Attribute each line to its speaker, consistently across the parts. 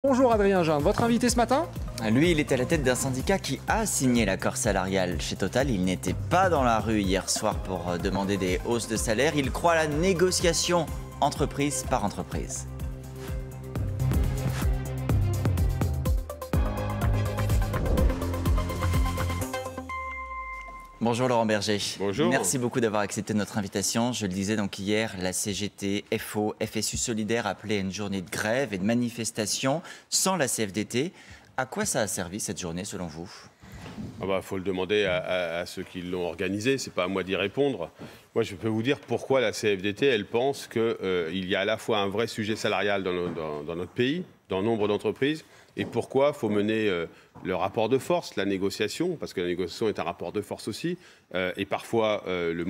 Speaker 1: Bonjour Adrien Jean, votre invité ce matin?
Speaker 2: Lui, il est à la tête d'un syndicat qui a signé l'accord salarial. Chez Total, il n'était pas dans la rue hier soir pour demander des hausses de salaire. Il croit à la négociation entreprise par entreprise. Bonjour Laurent Berger.
Speaker 3: Bonjour.
Speaker 2: Merci beaucoup d'avoir accepté notre invitation. Je le disais donc hier, la CGT, FO, FSU Solidaire appelaient à une journée de grève et de manifestation sans la CFDT. À quoi ça a servi cette journée selon vous?
Speaker 3: Faut le demander à ceux qui l'ont organisé, c'est pas à moi d'y répondre. Moi, je peux vous dire pourquoi la CFDT, elle pense qu'il y a à la fois un vrai sujet salarial dans notre pays, dans nombre d'entreprises, et pourquoi il faut mener le rapport de force, la négociation, parce que la négociation est un rapport de force aussi, et parfois un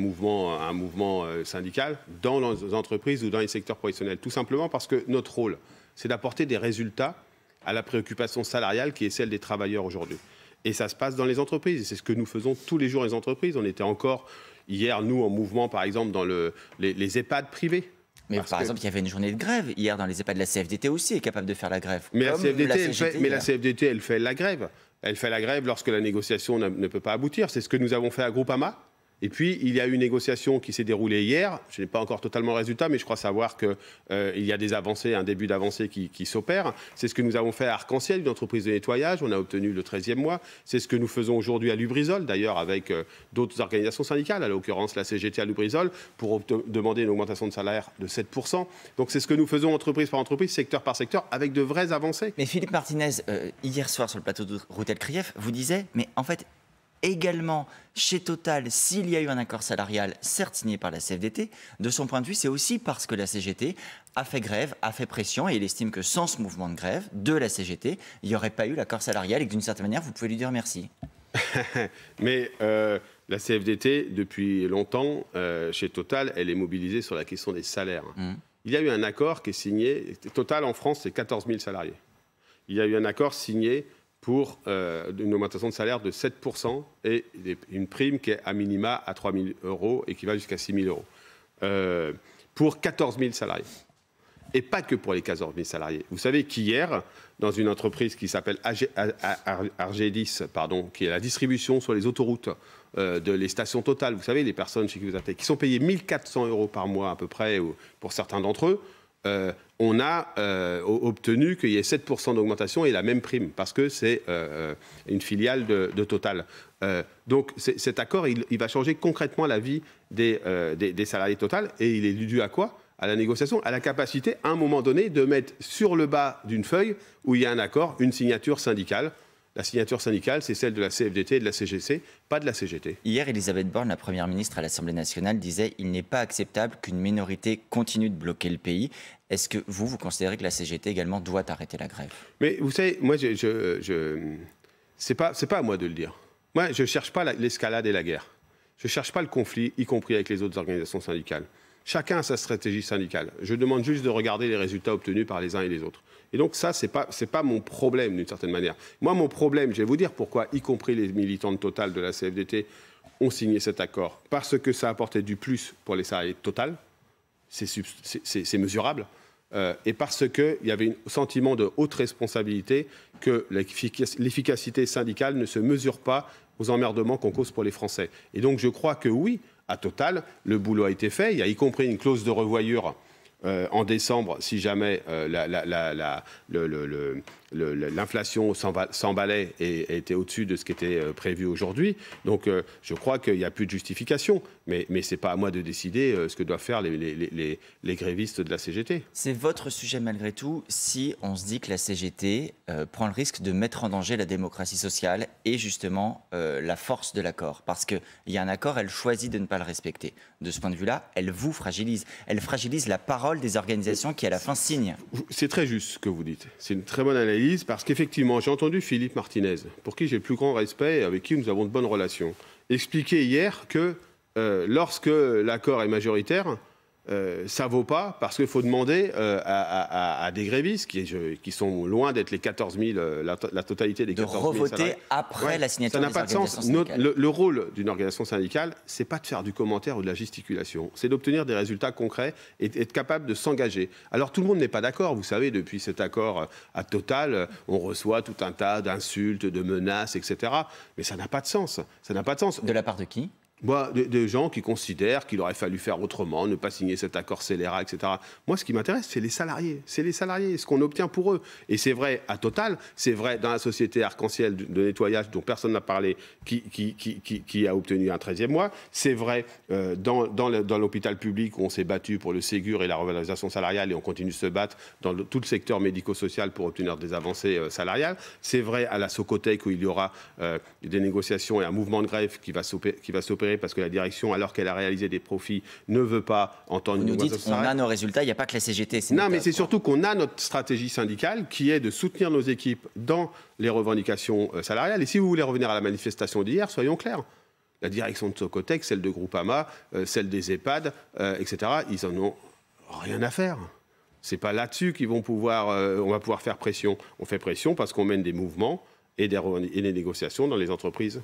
Speaker 3: mouvement syndical dans les entreprises ou dans les secteurs professionnels. Tout simplement parce que notre rôle, c'est d'apporter des résultats à la préoccupation salariale qui est celle des travailleurs aujourd'hui. Et ça se passe dans les entreprises. Et c'est ce que nous faisons tous les jours dans les entreprises. On était encore hier, nous, en mouvement, par exemple, dans les EHPAD privés.
Speaker 2: Mais par exemple, il y avait une journée de grève hier dans les EHPAD. La CFDT aussi est capable de faire la grève.
Speaker 3: Mais la CFDT, elle fait la grève. Elle fait la grève lorsque la négociation ne peut pas aboutir. C'est ce que nous avons fait à Groupama. Et puis, il y a eu une négociation qui s'est déroulée hier. Je n'ai pas encore totalement le résultat, mais je crois savoir qu'il y a des avancées, un début d'avancée qui s'opère. C'est ce que nous avons fait à Arc-en-Ciel, une entreprise de nettoyage. On a obtenu le 13e mois. C'est ce que nous faisons aujourd'hui à Lubrizol, d'ailleurs, avec d'autres organisations syndicales, à l'occurrence la CGT à Lubrizol, pour demander une augmentation de salaire de 7%. Donc, c'est ce que nous faisons entreprise par entreprise, secteur par secteur, avec de vraies avancées.
Speaker 2: Mais Philippe Martinez, hier soir sur le plateau de Routel Krief, vous disait, mais en fait, également, chez Total, s'il y a eu un accord salarial, certes signé par la CFDT, de son point de vue, c'est aussi parce que la CGT a fait grève, a fait pression, et il estime que sans ce mouvement de grève de la CGT, il n'y aurait pas eu l'accord salarial et que d'une certaine manière, vous pouvez lui dire merci.
Speaker 3: Mais la CFDT, depuis longtemps, chez Total, elle est mobilisée sur la question des salaires. Il y a eu un accord qui est signé. Total, en France, c'est 14 000 salariés. Il y a eu un accord signé pour une augmentation de salaire de 7% et une prime qui est à minima à 3 000 € et qui va jusqu'à 6 000 € pour 14 000 salariés. Et pas que pour les 14 000 salariés. Vous savez qu'hier, dans une entreprise qui s'appelle Argedis, qui est la distribution sur les autoroutes les stations Total, vous savez, les personnes chez qui vous appelez, qui sont payées 1 400 € par mois à peu près, pour certains d'entre eux, on a obtenu qu'il y ait 7% d'augmentation et la même prime, parce que c'est une filiale de Total. Donc cet accord, il va changer concrètement la vie des salariés Total, et il est dû à quoi? À la négociation, à la capacité, à un moment donné, de mettre sur le bas d'une feuille où il y a un accord, une signature syndicale. La signature syndicale, c'est celle de la CFDT et de la CGC, pas de la CGT.
Speaker 2: Hier, Elisabeth Borne, la Première ministre à l'Assemblée nationale, disait « Il n'est pas acceptable qu'une minorité continue de bloquer le pays ». Est-ce que vous considérez que la CGT également doit arrêter la grève?
Speaker 3: Mais vous savez, moi, c'est pas à moi de le dire. Moi, je ne cherche pas l'escalade et la guerre. Je ne cherche pas le conflit, y compris avec les autres organisations syndicales. Chacun a sa stratégie syndicale. Je demande juste de regarder les résultats obtenus par les uns et les autres. Et donc ça, c'est pas mon problème d'une certaine manière. Moi, mon problème, je vais vous dire pourquoi, y compris les militants de Total de la CFDT, ont signé cet accord. Parce que ça apportait du plus pour les salariés de Total, c'est mesurable, et parce qu'il y avait un sentiment de haute responsabilité que l'efficacité syndicale ne se mesure pas aux emmerdements qu'on cause pour les Français. Et donc je crois que oui, à Total, le boulot a été fait. Il y a y compris une clause de revoyure en décembre, si jamais l'inflation s'emballait et était au-dessus de ce qui était prévu aujourd'hui. Donc je crois qu'il n'y a plus de justification. Mais ce n'est pas à moi de décider ce que doivent faire les grévistes de la CGT.
Speaker 2: C'est votre sujet malgré tout, si on se dit que la CGT prend le risque de mettre en danger la démocratie sociale et justement la force de l'accord. Parce qu'il y a un accord, elle choisit de ne pas le respecter. De ce point de vue-là, elle vous fragilise. Elle fragilise la parole des organisations qui, à la fin, signent.
Speaker 3: C'est très juste ce que vous dites. C'est une très bonne analyse parce qu'effectivement, j'ai entendu Philippe Martinez, pour qui j'ai le plus grand respect et avec qui nous avons de bonnes relations, expliquer hier que lorsque l'accord est majoritaire, ça vaut pas parce qu'il faut demander à des grévistes qui sont loin d'être les 14 000, la totalité des 14 000
Speaker 2: de revoter
Speaker 3: salariés.
Speaker 2: après la signature
Speaker 3: des
Speaker 2: organisations syndicales. Ça n'a pas de
Speaker 3: sens. Le rôle d'une organisation syndicale, c'est pas de faire du commentaire ou de la gesticulation, c'est d'obtenir des résultats concrets et être capable de s'engager. Alors tout le monde n'est pas d'accord, vous savez, depuis cet accord à Total, on reçoit tout un tas d'insultes, de menaces, etc. Mais ça n'a pas de sens. Ça n'a pas de sens.
Speaker 1: De la part de qui ?
Speaker 3: Des gens qui considèrent qu'il aurait fallu faire autrement, ne pas signer cet accord scélérat, etc. Moi, ce qui m'intéresse, c'est les salariés. C'est les salariés, ce qu'on obtient pour eux. Et c'est vrai à Total, c'est vrai dans la société Arc-en-Ciel de nettoyage dont personne n'a parlé, qui a obtenu un 13e mois. C'est vrai dans l'hôpital public où on s'est battu pour le Ségur et la revalorisation salariale et on continue de se battre dans tout le secteur médico-social pour obtenir des avancées salariales. C'est vrai à la Socotec où il y aura des négociations et un mouvement de grève qui va s'opérer parce que la direction, alors qu'elle a réalisé des profits, ne veut pas entendre
Speaker 2: une augmentation salariale. On a nos résultats, il n'y a pas que la CGT.
Speaker 3: Non, mais c'est surtout qu'on a notre stratégie syndicale qui est de soutenir nos équipes dans les revendications salariales. Et si vous voulez revenir à la manifestation d'hier, soyons clairs. La direction de Socotec, celle de Groupama, celle des EHPAD, etc., ils en ont rien à faire. C'est pas là-dessus qu'ils vont on va pouvoir faire pression. On fait pression parce qu'on mène des mouvements et des négociations dans les entreprises.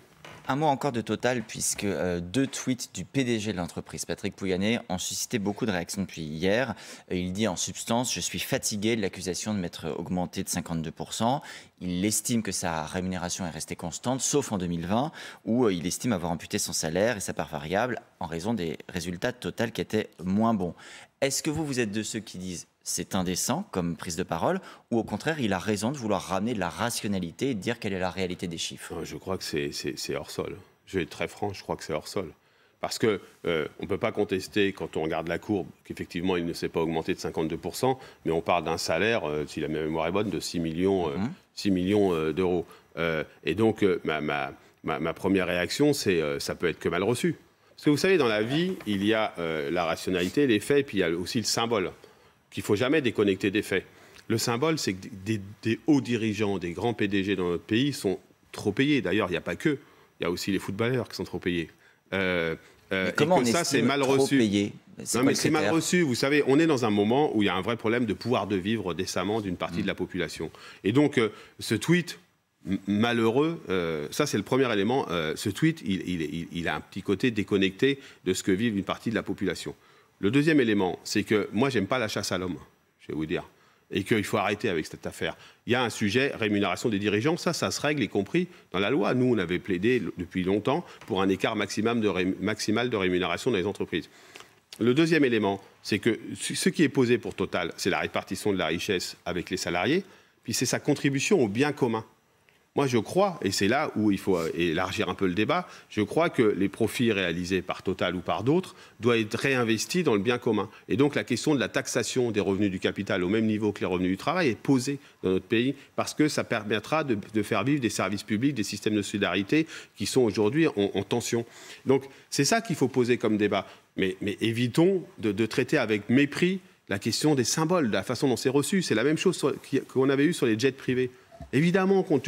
Speaker 2: Un mot encore de Total, puisque 2 tweets du PDG de l'entreprise, Patrick Pouyanné, ont suscité beaucoup de réactions depuis hier. Il dit en substance « Je suis fatigué de l'accusation de m'être augmenté de 52%. » Il estime que sa rémunération est restée constante, sauf en 2020, où il estime avoir amputé son salaire et sa part variable en raison des résultats de Total qui étaient moins bons. Est-ce que vous êtes de ceux qui disent c'est indécent comme prise de parole, ou au contraire, il a raison de vouloir ramener de la rationalité et de dire quelle est la réalité des chiffres?
Speaker 3: Je crois que c'est hors sol. Je vais être très franc, je crois que c'est hors sol. Parce qu'on ne peut pas contester, quand on regarde la courbe, qu'effectivement, il ne s'est pas augmenté de 52%, mais on parle d'un salaire, si la mémoire est bonne, de 6 millions, 6 millions d'euros. Et donc, ma première réaction, c'est ça peut être que mal reçu. Parce que vous savez, dans la vie, il y a la rationalité, les faits, et puis il y a aussi le symbole, qu'il ne faut jamais déconnecter des faits. Le symbole, c'est que des hauts dirigeants, des grands PDG dans notre pays sont trop payés. D'ailleurs, il n'y a pas que. Il y a aussi les footballeurs qui sont trop payés.
Speaker 2: Comment on
Speaker 3: ça, c'est mal reçu.
Speaker 2: Payé
Speaker 3: non, mais c'est mal reçu. Vous savez, on est dans un moment où il y a un vrai problème de pouvoir de vivre décemment d'une partie de la population. Et donc, ce tweet malheureux, ça c'est le premier élément. Ce tweet, il a un petit côté déconnecté de ce que vit une partie de la population. Le deuxième élément, c'est que moi, j'aime pas la chasse à l'homme, je vais vous dire, et qu'il faut arrêter avec cette affaire. Il y a un sujet, rémunération des dirigeants, ça se règle, y compris dans la loi. Nous, on avait plaidé depuis longtemps pour un écart maximal de rémunération dans les entreprises. Le deuxième élément, c'est que ce qui est posé pour Total, c'est la répartition de la richesse avec les salariés, puis c'est sa contribution au bien commun. Moi, je crois, et c'est là où il faut élargir un peu le débat, je crois que les profits réalisés par Total ou par d'autres doivent être réinvestis dans le bien commun. Et donc, la question de la taxation des revenus du capital au même niveau que les revenus du travail est posée dans notre pays parce que ça permettra de faire vivre des services publics, des systèmes de solidarité qui sont aujourd'hui en tension. Donc, c'est ça qu'il faut poser comme débat. Mais évitons de traiter avec mépris la question des symboles, de la façon dont c'est reçu. C'est la même chose qu'on avait eu sur les jets privés. Évidemment qu'on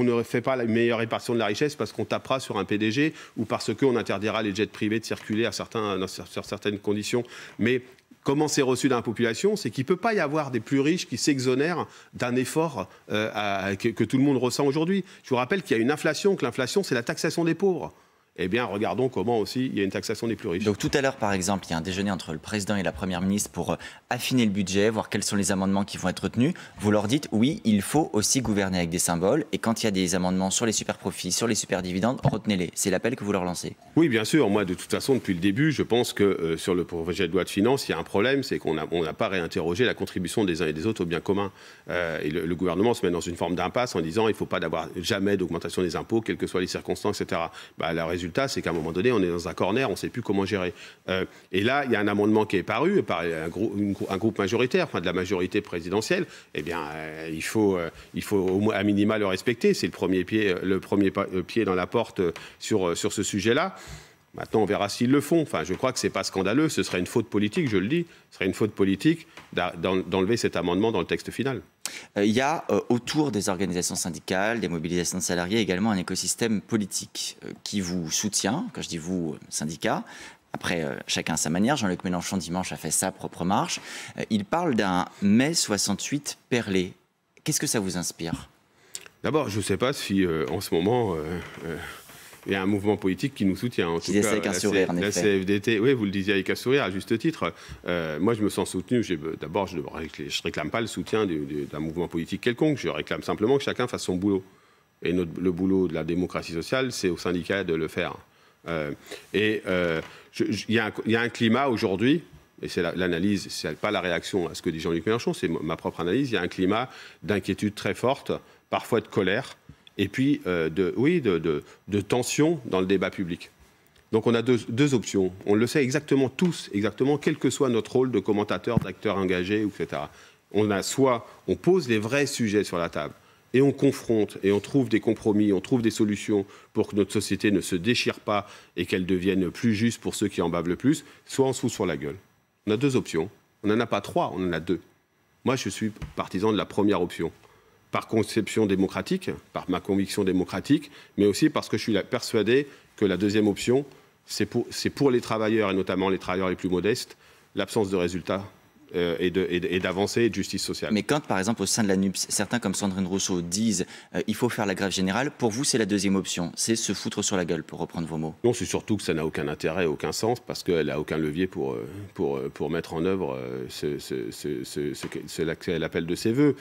Speaker 3: ne fait pas la meilleure répartition de la richesse parce qu'on tapera sur un PDG ou parce qu'on interdira les jets privés de circuler sur certaines conditions. Mais comment c'est reçu dans la population, c'est qu'il ne peut pas y avoir des plus riches qui s'exonèrent d'un effort que tout le monde ressent aujourd'hui. Je vous rappelle qu'il y a une inflation, que l'inflation, c'est la taxation des pauvres. Eh bien, regardons comment aussi il y a une taxation des plus riches.
Speaker 2: Donc tout à l'heure, par exemple, il y a un déjeuner entre le président et la première ministre pour affiner le budget, voir quels sont les amendements qui vont être retenus. Vous leur dites, oui, il faut aussi gouverner avec des symboles. Et quand il y a des amendements sur les super profits, sur les super dividendes, retenez-les. C'est l'appel que vous leur lancez.
Speaker 3: Oui, bien sûr. Moi, de toute façon, depuis le début, je pense que sur le projet de loi de finances, il y a un problème, c'est qu'on n'a pas réinterrogé la contribution des uns et des autres au bien commun. Et le gouvernement se met dans une forme d'impasse en disant, il ne faut pas jamais d'augmentation des impôts, quelles que soient les circonstances, etc. Le résultat, c'est qu'à un moment donné, on est dans un corner, on ne sait plus comment gérer. Et là, il y a un amendement qui est paru par un groupe majoritaire, enfin de la majorité présidentielle. Eh bien, il faut au moins à minima le respecter. C'est le premier pied dans la porte sur ce sujet-là. Maintenant, on verra s'ils le font. Enfin, je crois que ce n'est pas scandaleux. Ce serait une faute politique, je le dis. Ce serait une faute politique d'enlever cet amendement dans le texte final.
Speaker 2: Il y a autour des organisations syndicales, des mobilisations de salariés, également un écosystème politique qui vous soutient, quand je dis vous, syndicats, après, chacun à sa manière. Jean-Luc Mélenchon, dimanche, a fait sa propre marche. Il parle d'un mai 68 perlé. Qu'est-ce que ça vous inspire?
Speaker 3: D'abord, je ne sais pas si en ce moment, il y a un mouvement politique qui nous soutient. En tout cas,
Speaker 2: avec un sourire, en effet.
Speaker 3: La CFDT, oui, vous le disiez avec un sourire, à juste titre. Moi, je me sens soutenu. D'abord, je ne réclame pas le soutien d'un mouvement politique quelconque. Je réclame simplement que chacun fasse son boulot. Et le boulot de la démocratie sociale, c'est aux syndicats de le faire. Il y a un climat aujourd'hui, et c'est l'analyse, c'est pas la réaction à ce que dit Jean-Luc Mélenchon, c'est ma propre analyse, il y a un climat d'inquiétude très forte, parfois de colère, et puis de tension dans le débat public. Donc on a deux options. On le sait exactement tous, quel que soit notre rôle de commentateur, d'acteur engagé, etc. On pose les vrais sujets sur la table, et on confronte, et on trouve des compromis, on trouve des solutions pour que notre société ne se déchire pas et qu'elle devienne plus juste pour ceux qui en bavent le plus, soit on se fout sur la gueule. On a deux options. On n'en a pas trois, on en a deux. Moi, je suis partisan de la première option. Par conception démocratique, par ma conviction démocratique, mais aussi parce que je suis persuadé que la deuxième option, c'est pour les travailleurs, et notamment les travailleurs les plus modestes, l'absence de résultats et d'avancée et de justice sociale.
Speaker 2: Mais quand, par exemple, au sein de la NUPS, certains comme Sandrine Rousseau disent il faut faire la grève générale, pour vous, c'est la deuxième option, c'est se foutre sur la gueule, pour reprendre vos mots.
Speaker 3: Non, c'est surtout que ça n'a aucun intérêt, aucun sens, parce qu'elle n'a aucun levier pour mettre en œuvre l'appel de ses voeux.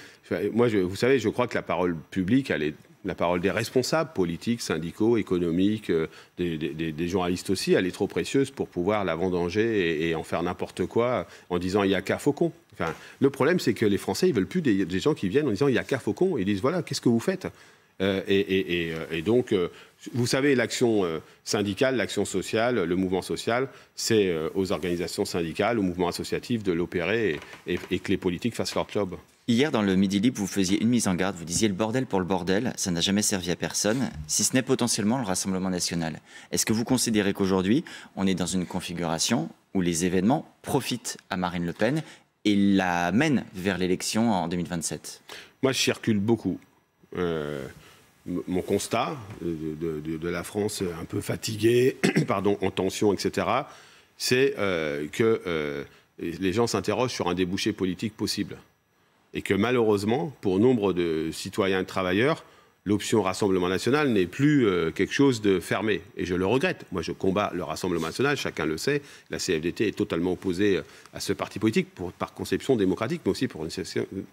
Speaker 3: Moi, vous savez, je crois que la parole publique, elle est la parole des responsables politiques, syndicaux, économiques, des journalistes aussi, elle est trop précieuse pour pouvoir la vendanger et en faire n'importe quoi en disant il n'y a qu'à Faucon. Enfin, le problème, c'est que les Français, ils ne veulent plus des gens qui viennent en disant il n'y a qu'à Faucon. Ils disent voilà, qu'est-ce que vous faites donc, vous savez, l'action syndicale, l'action sociale, le mouvement social, c'est aux organisations syndicales, au mouvement associatif de l'opérer et que les politiques fassent leur job.
Speaker 2: Hier, dans le Midi Libre, vous faisiez une mise en garde. Vous disiez le bordel pour le bordel, ça n'a jamais servi à personne, si ce n'est potentiellement le Rassemblement national. Est-ce que vous considérez qu'aujourd'hui, on est dans une configuration où les événements profitent à Marine Le Pen et la mènent vers l'élection en 2027 ?
Speaker 3: Moi, je circule beaucoup. Mon constat de la France un peu fatiguée, en tension, etc., c'est que les gens s'interrogent sur un débouché politique possible. Et que malheureusement, pour nombre de citoyens et de travailleurs, l'option Rassemblement national n'est plus quelque chose de fermé. Et je le regrette. Moi, je combats le Rassemblement national, chacun le sait. La CFDT est totalement opposée à ce parti politique, par conception démocratique, mais aussi pour une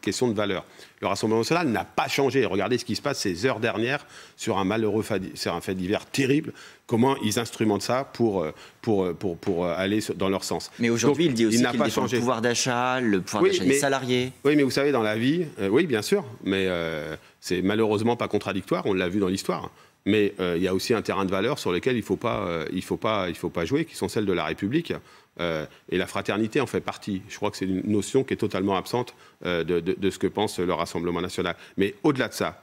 Speaker 3: question de valeur. Le Rassemblement national n'a pas changé. Regardez ce qui se passe ces heures dernières sur un fait divers terrible. Comment ils instrumentent ça pour aller dans leur sens.
Speaker 2: Mais aujourd'hui, il dit aussi qu'il défend le pouvoir d'achat, des salariés.
Speaker 3: Oui, mais vous savez, dans la vie, oui, bien sûr, mais c'est malheureusement pas contradictoire, on l'a vu dans l'histoire. Mais il y a aussi un terrain de valeur sur lequel il faut pas jouer, qui sont celles de la République. Et la fraternité en fait partie. Je crois que c'est une notion qui est totalement absente de ce que pense le Rassemblement national. Mais au-delà de ça,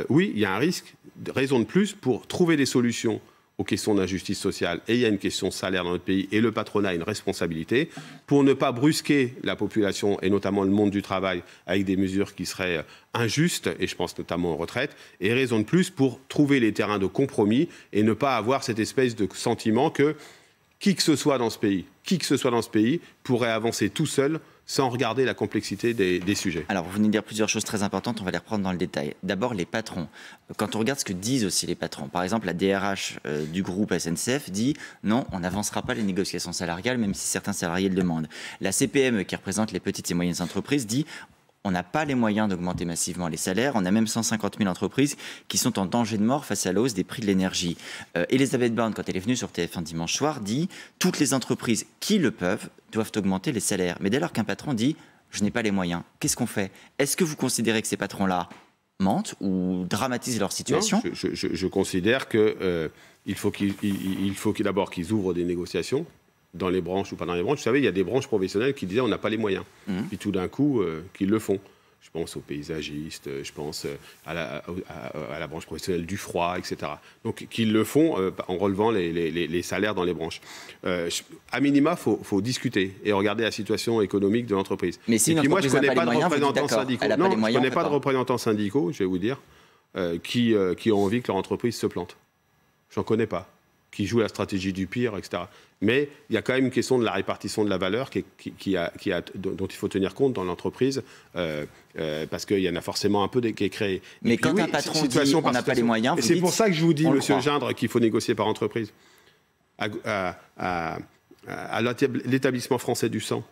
Speaker 3: oui, il y a un risque, raison de plus, pour trouver des solutions aux questions d'injustice sociale, et il y a une question de salaire dans notre pays, et le patronat a une responsabilité, pour ne pas brusquer la population, et notamment le monde du travail, avec des mesures qui seraient injustes, et je pense notamment aux retraites, et raison de plus pour trouver les terrains de compromis, et ne pas avoir cette espèce de sentiment que qui que ce soit dans ce pays pourrait avancer tout seul, sans regarder la complexité des sujets.
Speaker 2: Alors, vous venez de dire plusieurs choses très importantes, on va les reprendre dans le détail. D'abord, les patrons. Quand on regarde ce que disent aussi les patrons, par exemple, la DRH du groupe SNCF dit « Non, on n'avancera pas les négociations salariales, même si certains salariés le demandent ». La CPM, qui représente les petites et moyennes entreprises, dit « On n'a pas les moyens d'augmenter massivement les salaires. On a même 150 000 entreprises qui sont en danger de mort face à la hausse des prix de l'énergie. » Elisabeth Borne, quand elle est venue sur TF1 dimanche soir, dit « Toutes les entreprises qui le peuvent doivent augmenter les salaires. » Mais dès lors qu'un patron dit « Je n'ai pas les moyens », qu'est-ce qu'on fait ? Est-ce que vous considérez que ces patrons-là mentent ou dramatisent leur situation ?
Speaker 3: Non, je considère qu'il faut d'abord qu'ils ouvrent des négociations dans les branches ou pas dans les branches. Vous savez, il y a des branches professionnelles qui disaient on n'a pas les moyens. Puis tout d'un coup, qu'ils le font. Je pense aux paysagistes, je pense à la branche professionnelle du froid, etc. Donc, qu'ils le font en relevant les salaires dans les branches. À minima, il faut discuter et regarder la situation économique de l'entreprise.
Speaker 2: Mais si moi, je ne connais pas de représentants syndicaux.
Speaker 3: Non, je ne connais pas de représentants syndicaux, je vais vous dire, qui ont envie que leur entreprise se plante. J'en connais pas. qui jouent la stratégie du pire, etc. Mais il y a quand même une question de la répartition de la valeur dont il faut tenir compte dans l'entreprise, parce qu'il y en a forcément un peu qui est créé.
Speaker 2: Mais quand un patron dit on n'a pas les moyens,
Speaker 3: c'est pour ça que je vous dis, monsieur Gindre, qu'il faut négocier par entreprise. À l'établissement français du sang,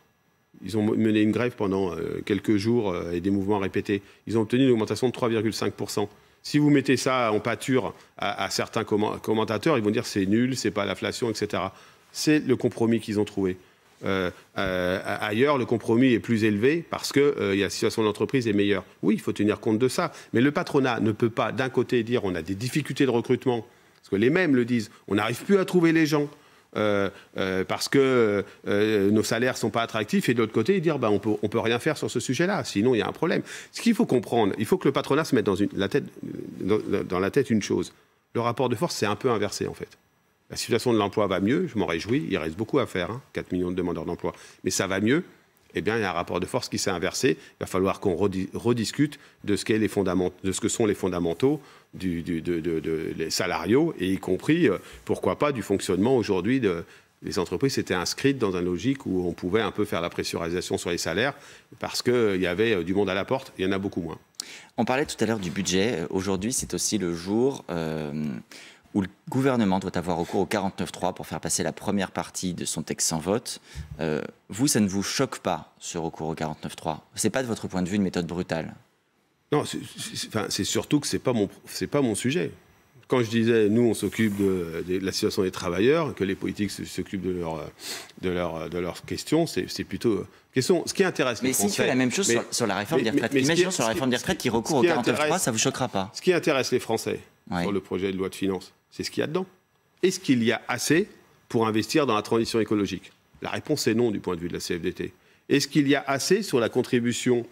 Speaker 3: ils ont mené une grève pendant quelques jours et des mouvements répétés. Ils ont obtenu une augmentation de 3,5%. Si vous mettez ça en pâture à certains commentateurs, ils vont dire c'est nul, c'est pas l'inflation, etc. C'est le compromis qu'ils ont trouvé. Ailleurs, le compromis est plus élevé parce que la situation de l'entreprise est meilleure. Oui, il faut tenir compte de ça. Mais le patronat ne peut pas, d'un côté, dire on a des difficultés de recrutement, parce que les mêmes le disent, on n'arrive plus à trouver les gens. Parce que nos salaires ne sont pas attractifs, et de l'autre côté, dire on peut rien faire sur ce sujet-là, sinon il y a un problème. Ce qu'il faut comprendre, il faut que le patronat se mette dans la tête une chose. Le rapport de force, c'est un peu inversé en fait. La situation de l'emploi va mieux, je m'en réjouis, il reste beaucoup à faire, 4 millions de demandeurs d'emploi, mais ça va mieux. Eh bien, il y a un rapport de force qui s'est inversé. Il va falloir qu'on rediscute de ce que sont les fondamentaux les salariaux, et y compris, pourquoi pas, du fonctionnement aujourd'hui les entreprises s'étaient inscrites dans une logique où on pouvait un peu faire la pressurisation sur les salaires parce qu'il y avait du monde à la porte. Il y en a beaucoup moins.
Speaker 2: On parlait tout à l'heure du budget. Aujourd'hui, c'est aussi le jour où le gouvernement doit avoir recours au 49.3 pour faire passer la première partie de son texte sans vote. Vous, ça ne vous choque pas, ce recours au 49.3? Ce n'est pas, de votre point de vue, une méthode brutale?
Speaker 3: Non, c'est surtout que ce n'est pas mon sujet. Quand je disais, nous, on s'occupe de la situation des travailleurs, que les politiques s'occupent de leurs questions, c'est plutôt question. Ce qui intéresse les Français...
Speaker 2: Mais s'il fait la même chose sur la réforme des retraites, imaginons sur la réforme des retraites qui recourt au 49.3, ça ne vous choquera pas?
Speaker 3: Ce qui intéresse les Français sur le projet de loi de finances, c'est ce qu'il y a dedans. Est-ce qu'il y a assez pour investir dans la transition écologique? La réponse est non du point de vue de la CFDT. Est-ce qu'il y a assez sur la contribution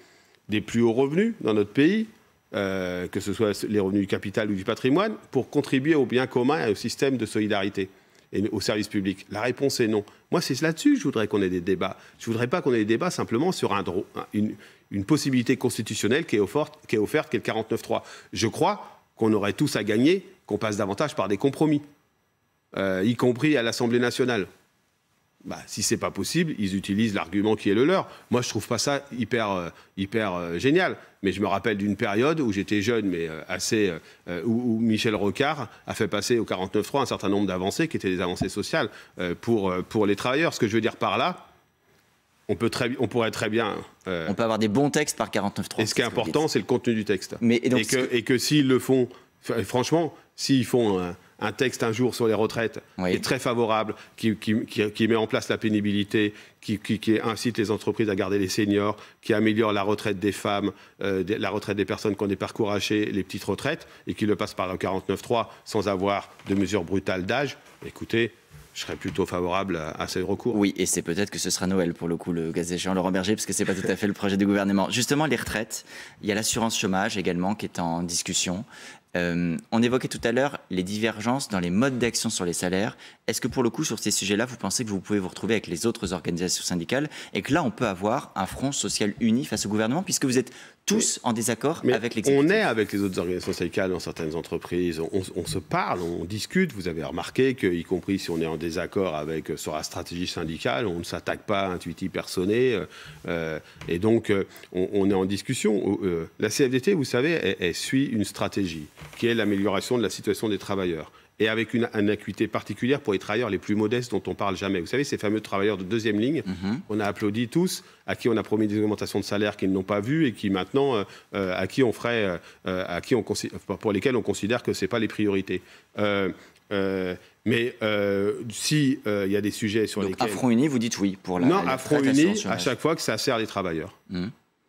Speaker 3: des plus hauts revenus dans notre pays, que ce soit les revenus du capital ou du patrimoine, pour contribuer au bien commun et au système de solidarité et au service public? La réponse est non. Moi, c'est là-dessus que je voudrais qu'on ait des débats. Je ne voudrais pas qu'on ait des débats simplement sur une possibilité constitutionnelle qui est offerte, qui est le 49.3. Je crois qu'on aurait tous à gagner qu'on passe davantage par des compromis, y compris à l'Assemblée nationale. Si ce n'est pas possible, ils utilisent l'argument qui est le leur. Moi, je ne trouve pas ça hyper génial. Mais je me rappelle d'une période où j'étais jeune, mais où Michel Rocard a fait passer au 49.3 un certain nombre d'avancées qui étaient des avancées sociales pour les travailleurs. Ce que je veux dire par là, on pourrait très bien...
Speaker 2: on peut avoir des bons textes par 49.3.
Speaker 3: Et ce qui est important, c'est le contenu du texte.
Speaker 2: Et
Speaker 3: que s'ils le font... Franchement, s'ils font un texte un jour sur les retraites qui est très favorable, qui met en place la pénibilité, qui incite les entreprises à garder les seniors, qui améliore la retraite des femmes, la retraite des personnes qui ont des parcours hachés, les petites retraites, et qui le passe par le 49.3 sans avoir de mesures brutales d'âge, écoutez, je serais plutôt favorable à ces recours.
Speaker 2: Oui, et c'est peut-être que ce sera Noël, pour le coup, le cas échéant, Laurent Berger, parce que ce n'est pas tout à fait le projet du gouvernement. Justement, les retraites, il y a l'assurance chômage également qui est en discussion. On évoquait tout à l'heure les divergences dans les modes d'action sur les salaires. Est-ce que pour le coup, sur ces sujets-là, vous pensez que vous pouvez vous retrouver avec les autres organisations syndicales et que là, on peut avoir un front social uni face au gouvernement, puisque vous êtes tous en désaccord avec l'exécutif?
Speaker 3: On est avec les autres organisations syndicales dans certaines entreprises. On se parle, on discute. Vous avez remarqué qu'y compris si on est en désaccord sur la stratégie syndicale, on ne s'attaque pas à un tweety personné. Et donc, on est en discussion. La CFDT, vous savez, elle suit une stratégie qui est l'amélioration de la situation des travailleurs, et avec une acuité particulière pour les travailleurs les plus modestes dont on ne parle jamais. Vous savez, ces fameux travailleurs de deuxième ligne, on a applaudi tous, à qui on a promis des augmentations de salaire qu'ils n'ont pas vues et qui maintenant, pour lesquels on considère que ce n'est pas les priorités. Mais si il y a des sujets sur lesquels...
Speaker 2: À Front Uni, vous dites oui pour la...
Speaker 3: Non, à Front Uni, à chaque fois que ça sert les travailleurs.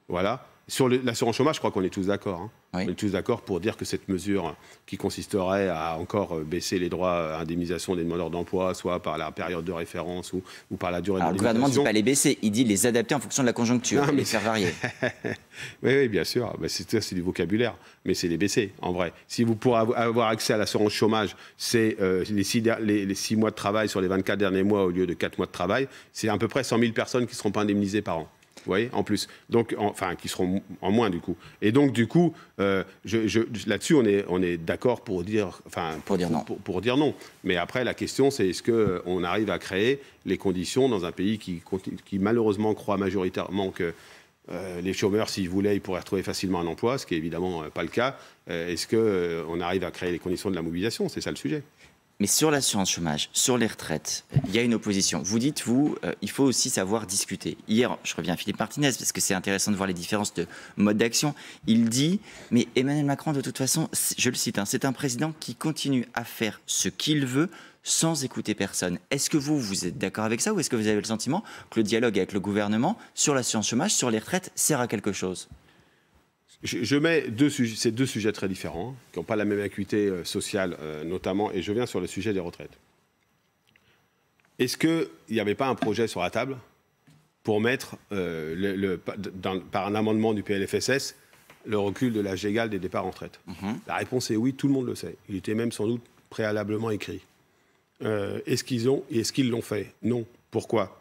Speaker 3: Voilà. Sur l'assurance chômage, je crois qu'on est tous d'accord. On est tous d'accord pour dire que cette mesure qui consisterait à encore baisser les droits à indemnisation des demandeurs d'emploi, soit par la période de référence ou par la durée de l'indemnisation... Le gouvernement
Speaker 2: ne dit pas les baisser, il dit les adapter en fonction de la conjoncture, les faire varier.
Speaker 3: Oui, bien sûr. C'est du vocabulaire, mais c'est les baisser, en vrai. Si vous pourrez avoir accès à l'assurance chômage, c'est les 6 mois de travail sur les 24 derniers mois au lieu de 4 mois de travail, c'est à peu près 100 000 personnes qui ne seront pas indemnisées par an. Vous voyez, en plus. Donc, enfin, qui seront en moins, du coup. Et donc, du coup, là-dessus, on est d'accord pour dire... Enfin,
Speaker 2: pour dire non.
Speaker 3: Pour dire non. Mais après, la question, c'est est-ce qu'on arrive à créer les conditions dans un pays qui malheureusement, croit majoritairement que les chômeurs, s'ils voulaient, ils pourraient retrouver facilement un emploi, ce qui est évidemment pas le cas. Est-ce qu'on arrive à créer les conditions de la mobilisation? C'est ça le sujet.
Speaker 2: Mais sur l'assurance chômage, sur les retraites, il y a une opposition. Vous dites, il faut aussi savoir discuter. Hier, je reviens à Philippe Martinez, parce que c'est intéressant de voir les différences de mode d'action. Il dit, mais Emmanuel Macron, de toute façon, je le cite, c'est un président qui continue à faire ce qu'il veut sans écouter personne. Est-ce que vous êtes d'accord avec ça, ou est-ce que vous avez le sentiment que le dialogue avec le gouvernement sur l'assurance chômage, sur les retraites, sert à quelque chose ?
Speaker 3: Je mets ces deux sujets très différents, qui n'ont pas la même acuité sociale, notamment, et je viens sur le sujet des retraites. Est-ce qu'il n'y avait pas un projet sur la table pour mettre, par un amendement du PLFSS, le recul de l'âge légal des départs en retraite? La réponse est oui, tout le monde le sait. Il était même sans doute préalablement écrit. Est-ce qu'ils l'ont fait? Non. Pourquoi?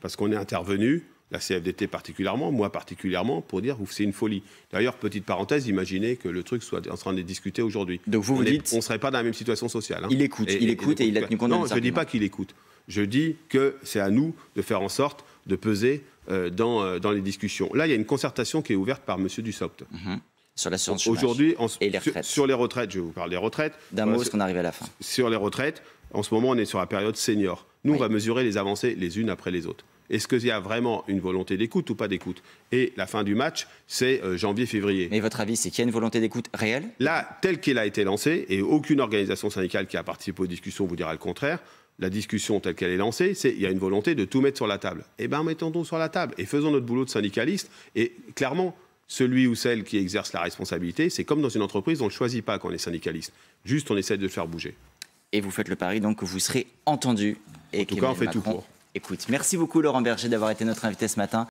Speaker 3: Parce qu'on est intervenu, la CFDT particulièrement, moi particulièrement, pour dire c'est une folie. D'ailleurs, petite parenthèse, imaginez que le truc soit en train de discuter aujourd'hui.
Speaker 2: Donc vous dites...
Speaker 3: On ne serait pas dans la même situation sociale. Hein.
Speaker 2: Il écoute et il a tenu compte de
Speaker 3: Non, je ne dis pas qu'il écoute. Je dis que c'est à nous de faire en sorte de peser dans les discussions. Là, il y a une concertation qui est ouverte par M. Dussopt.
Speaker 2: Sur l'assurance chômage
Speaker 3: aujourd'hui,
Speaker 2: et les retraites.
Speaker 3: Sur les retraites, je vais vous parler des retraites.
Speaker 2: D'un mot, parce qu'on arrive à la fin.
Speaker 3: Sur les retraites, en ce moment, on est sur la période senior. Nous, on va mesurer les avancées les unes après les autres. Est-ce qu'il y a vraiment une volonté d'écoute ou pas d'écoute? Et la fin du match, c'est janvier-février.
Speaker 2: Mais votre avis, c'est qu'il y a une volonté d'écoute réelle?
Speaker 3: Là, telle qu'elle a été lancée, et aucune organisation syndicale qui a participé aux discussions vous dira le contraire, la discussion telle qu'elle est lancée, c'est il y a une volonté de tout mettre sur la table. Eh bien, mettons-nous sur la table et faisons notre boulot de syndicaliste. Et clairement, celui ou celle qui exerce la responsabilité, c'est comme dans une entreprise, on ne le choisit pas quand on est syndicaliste. Juste, on essaie de le faire bouger.
Speaker 2: Et vous faites le pari donc que vous serez entendu.
Speaker 3: En tout cas, on fait tout pour.
Speaker 2: Écoute, merci beaucoup Laurent Berger d'avoir été notre invité ce matin.